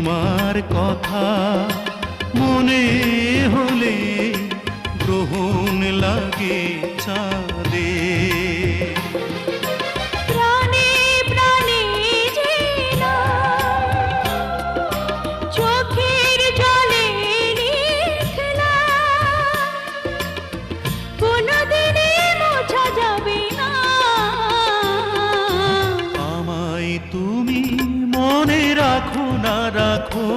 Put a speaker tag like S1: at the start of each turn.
S1: তোমার কথা মনে হলে গ্রহণ লাগে চাঁদে।
S2: প্রাণে প্রাণে যেনা চোখের জলে লিখলাম, কোনদিনই মোছা যাবে না।
S1: আমায় তুমি মনে রাখো না রাখো,